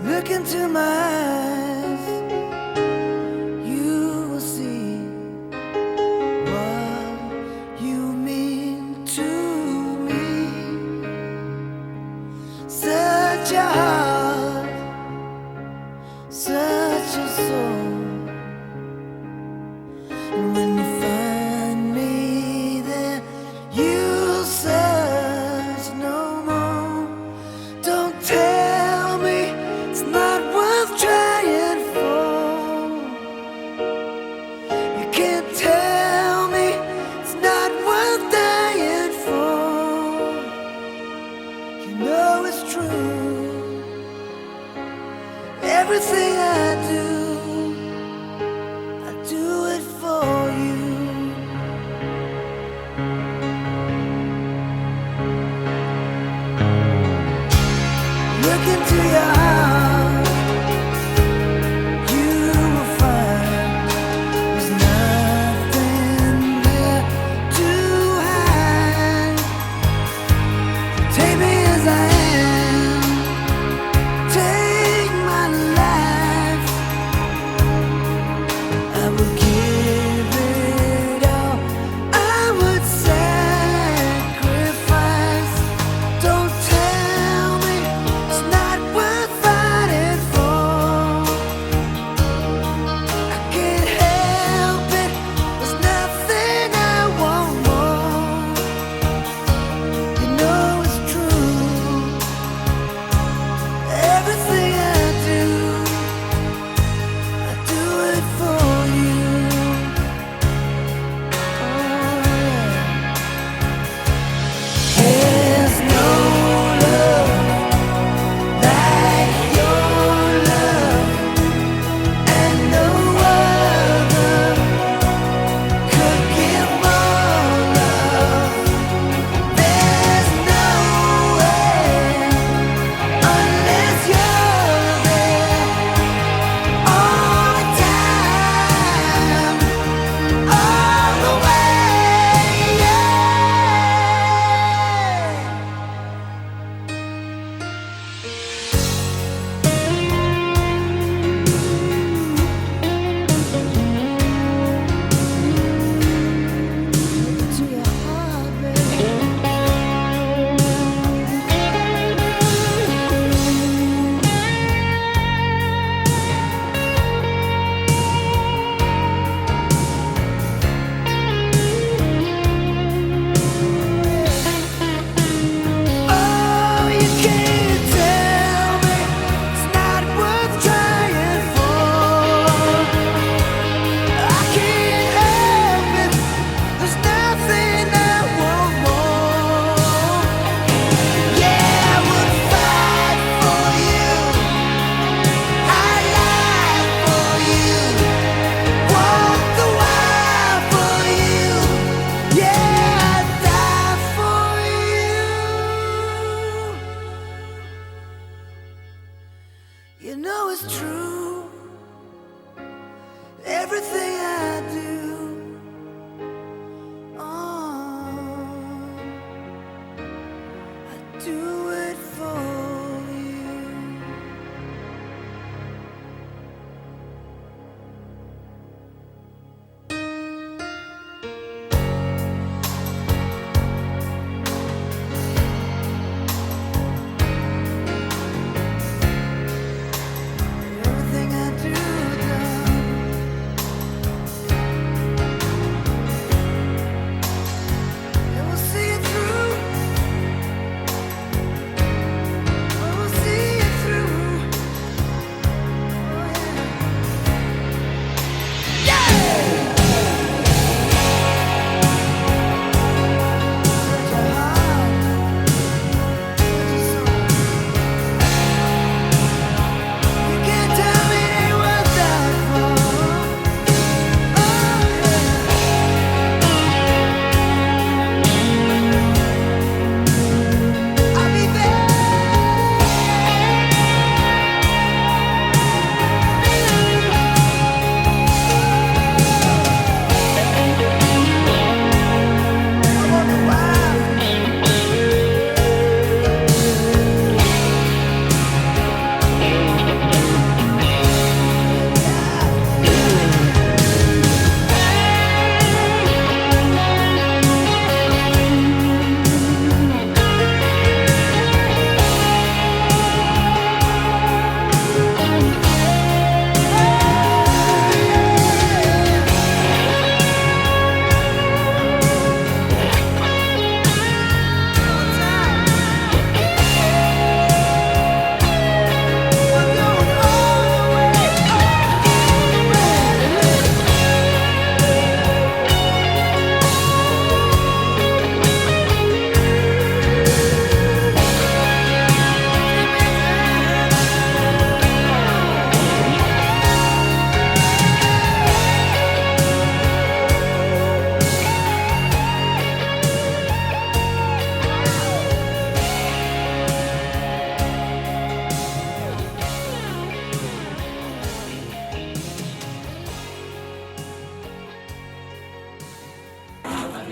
Look into my eyes, you will see what you mean to me. Such a heart, such a soul. And when you find me there, you'll search no more. Don't tell me it's not worth trying for. You can't tell me it's not worth dying for. You know it's true. Everything I do it for you. Look into your heart, you will find there's nothing there to hide. Take me as I am, take my life. I will give it all, I would sacrifice. Don't tell me it's not worth fighting for. I can't help it, there's nothing I want more. You know it's true. Everything I do it for you. There's no love like your love, and no other could give more love. There's no way unless you're there all the time, all the way, yeah. To your heart, baby. Oh, you can't tell me it's not worth trying for. I can't help it, there's nothing I want more. Yeah, I would fight for you, I'd lie for you, walk the wire for you. Yeah, I'd die for you. You know it's true. Everything I do, I do it for you. Everything I do,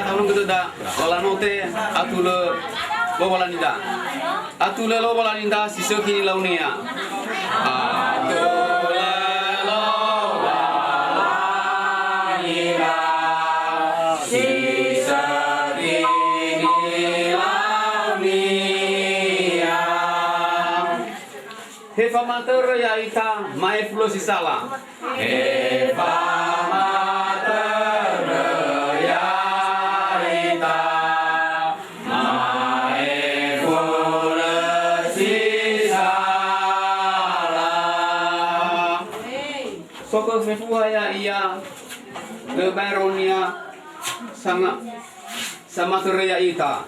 Tolong kita dah wala note atule lo wala ninda. Atule lo wala ninda sisa kini launia. Atule lo wala ninda sisa kini launia. Hefa mater ya ita mai fulo sisala. Hefa Soko sefuaya ia lebaronia sama sama teraya ita.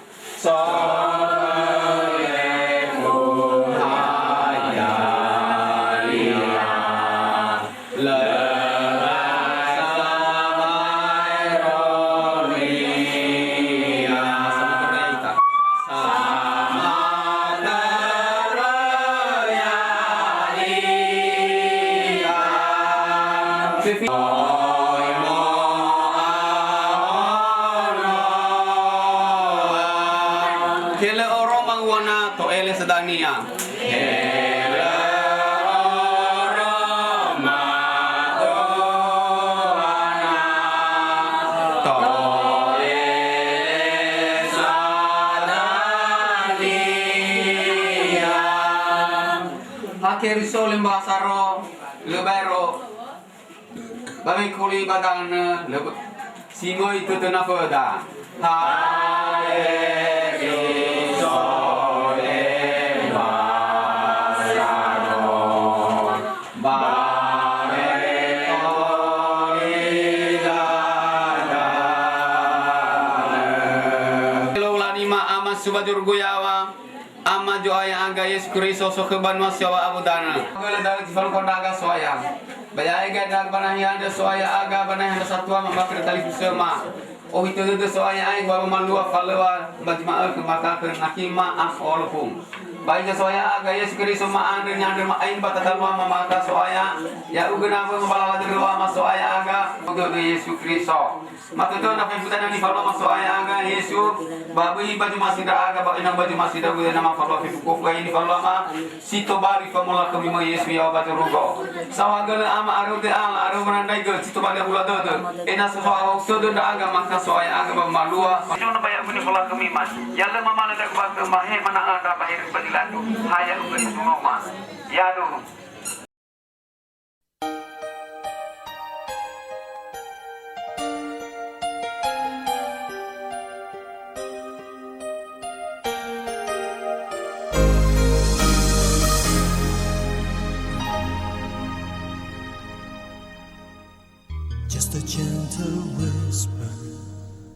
Kele orang mangwana to ele sedania. Kele orang mangwana to ele sedania. Akhir solim basaro lebero. Bagi kuli badang singo itu tena pada. Subajur guyawa ama joaya aga Yesus Kristus so kebanwa sewa abudana gala dag fal kondaga soya bayai ga dag banahian de soya aga banahian de satwa mabakir tali kusema oh itu de soya ai baba malua falwa majma ke maka ke nakima afolkum bayi soya aga Yesus Kristus ma ande nyande ma ain batadalwa maka soya ya ugena mo balala de ma soya aga udo Yesus Kristus matuto na pembutan ni falwa ma soya aga Yesus babi baju masih dah aga babi nang baju masih dah gue nama falwa fiku ini falwa ma sito bari famola kami mo Yesus ya baju rugo sawagala ama arude ala aru menandai ge sito bari bula dodo ena so awu sodo dah aga maka soya aga ba malua jono bayak buni falwa kami mas yalla mama na dak ba ma he mana ada bahir badilandu haya ube semua mas ya do. Just a gentle whisper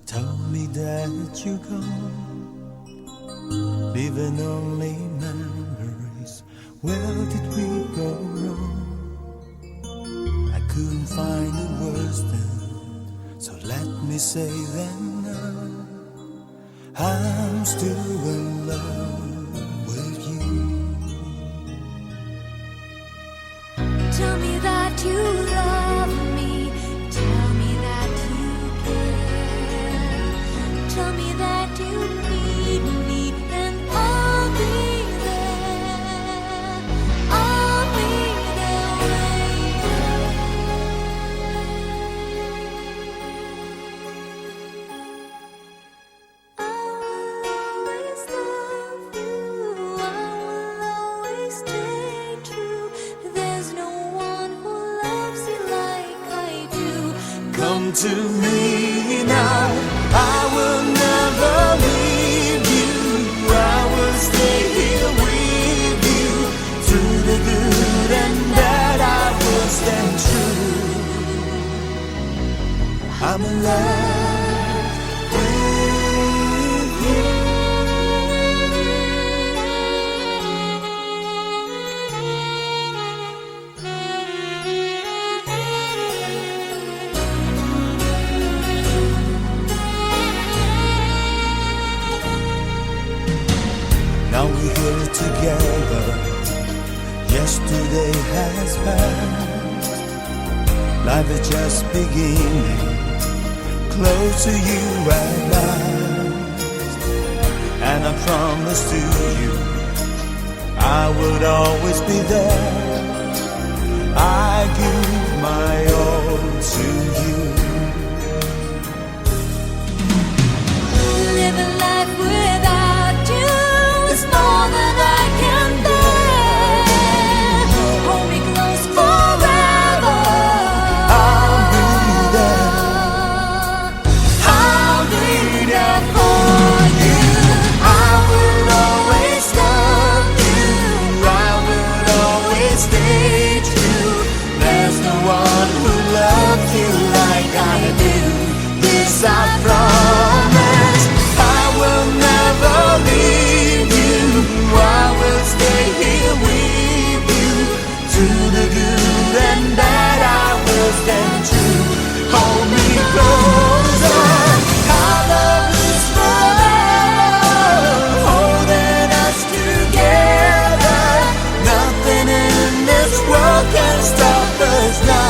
told me that you're gone, leaving only memories. Where did we go wrong? I couldn't find the words then, so let me say them now. I'm still in love with you. Tell me that you love me. Tell me that you care. Tell me that you need me, and I'll be there. I'll be there waiting. I will always love you. I will always stay true. There's no one who loves you like I do. Come to me now, I will never leave you. I will stay here with you. Through the good and bad, I will stand true. I'm in love with you. Now we're here together. Yesterday has passed. Life is just beginning. close to you at last. And I promise to you I would always be there. I give my all to you. Living life without you is more than I can bear. Hold me close forever. I'll be there. I'll be there for you. I will always love you. I will always stay true. There's no one who loves you like I do. This I promise. I will never leave you. I will stay here with you. To the good and bad I will stand true. Hold me closer. Our love is forever, holding us together. Nothing in this world can stop us now.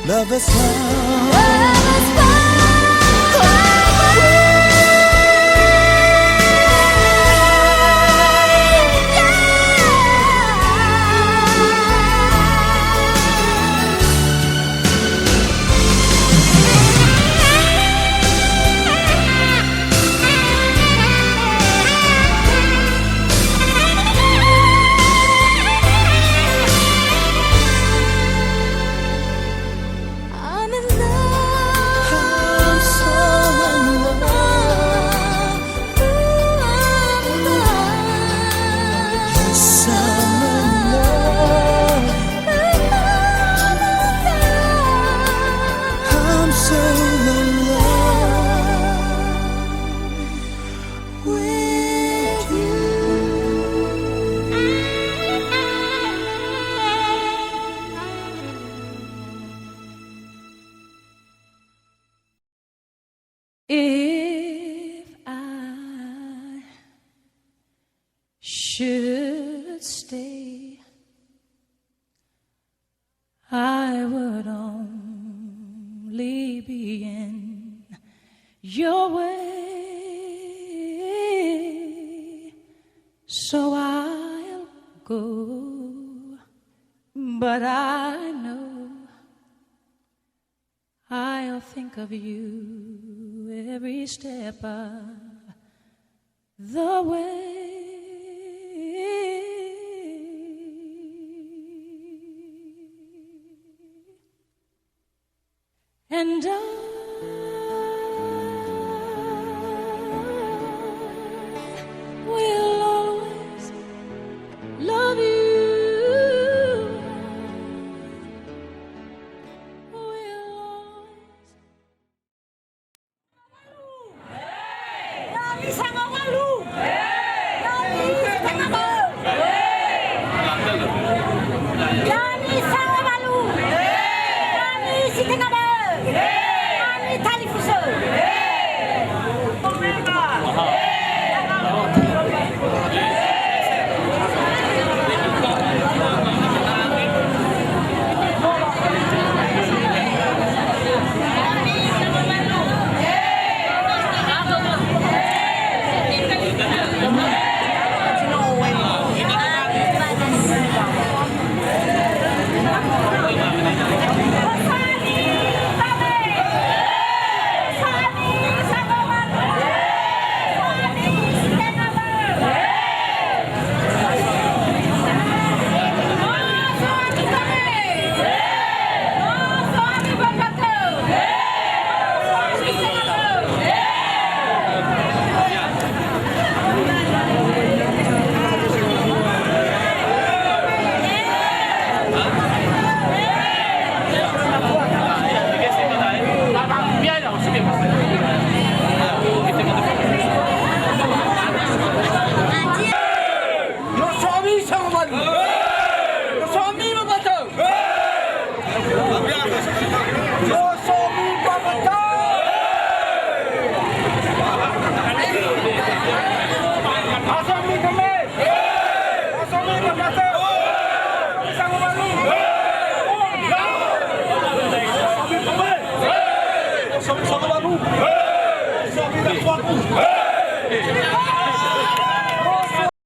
Love is love. Love is I'm in love. I'm so in love. I'm in love. Yes, I'm in love. I'm so in love with If I should stay, I would only be in your way. So I'll go, but I know I'll think of you every step of the way. And I will always love you. Nani Sangawalu. Nani Sangawalu. Nani Sangawalu. Nani Sangawalu. Hey!